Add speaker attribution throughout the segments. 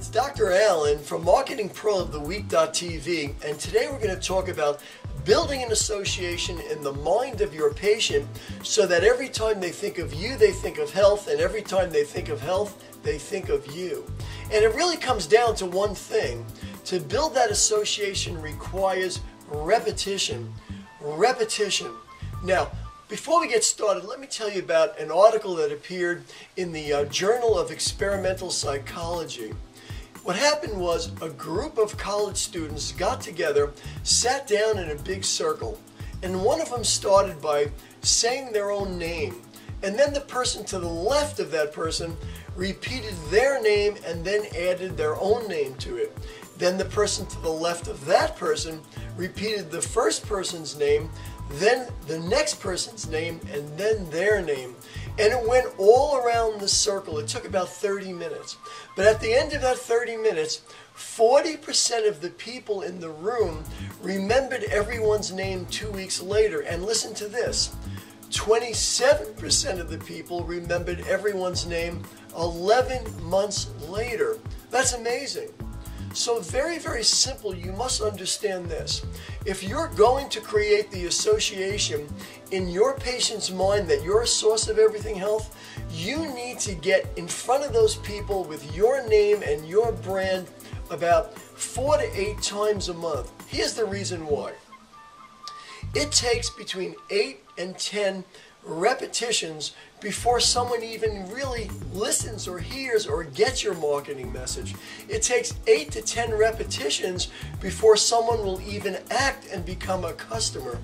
Speaker 1: It's Dr. Allen from MarketingProofTheWeek.tv, and today we're going to talk about building an association in the mind of your patient so that every time they think of you, they think of health, and every time they think of health, they think of you. And it really comes down to one thing. To build that association requires repetition. Repetition. Now, before we get started, let me tell you about an article that appeared in the Journal of Experimental Psychology. What happened was a group of college students got together, sat down in a big circle, and one of them started by saying their own name. And then the person to the left of that person repeated their name and then added their own name to it. Then the person to the left of that person repeated the first person's name, then the next person's name, and then their name. And it went all around the circle. It took about 30 minutes. But at the end of that 30 minutes, 40% of the people in the room remembered everyone's name 2 weeks later. And listen to this. 27% of the people remembered everyone's name 11 months later. That's amazing. So very, very simple. You must understand this. If you're going to create the association in your patient's mind that you're a source of everything health, you need to get in front of those people with your name and your brand about 4 to 8 times a month. Here's the reason why. It takes between 8 and 10 repetitions before someone even really listens or hears or gets your marketing message. It takes 8 to 10 repetitions before someone will even act and become a customer.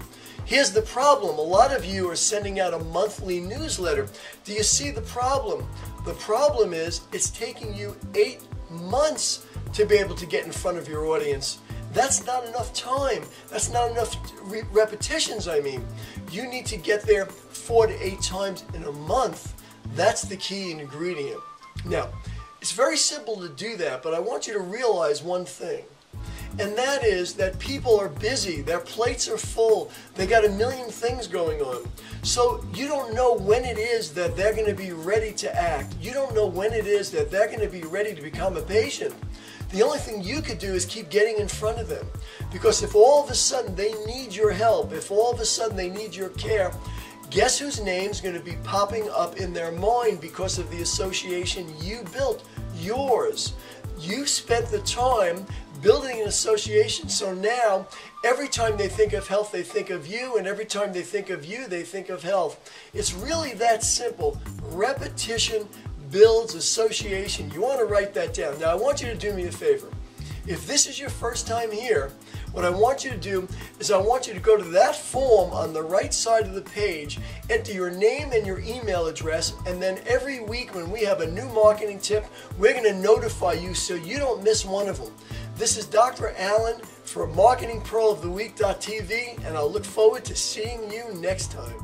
Speaker 1: Here's the problem. A lot of you are sending out a monthly newsletter. Do you see the problem? The problem is it's taking you 8 months to be able to get in front of your audience. That's not enough time. That's not enough repetitions, I mean. You need to get there 4 to 8 times in a month. That's the key ingredient. Now, it's very simple to do that, but I want you to realize one thing. And that is that people are busy. Their plates are full. They got a million things going on. So you don't know when it is that they're going to be ready to act. You don't know when it is that they're going to be ready to become a patient. The only thing you could do is keep getting in front of them. Because if all of a sudden they need your help, if all of a sudden they need your care, guess whose name's going to be popping up in their mind because of the association you built? Yours. You spent the time building an association, so now every time they think of health, they think of you, and every time they think of you, they think of health. It's really that simple. Repetition builds association. You want to write that down. Now I want you to do me a favor. If this is your first time here, what I want you to do is I want you to go to that form on the right side of the page, enter your name and your email address, and then every week when we have a new marketing tip, we're going to notify you so you don't miss one of them. This is Dr. Allen for MarketingProofTheWeek.tv, and I'll look forward to seeing you next time.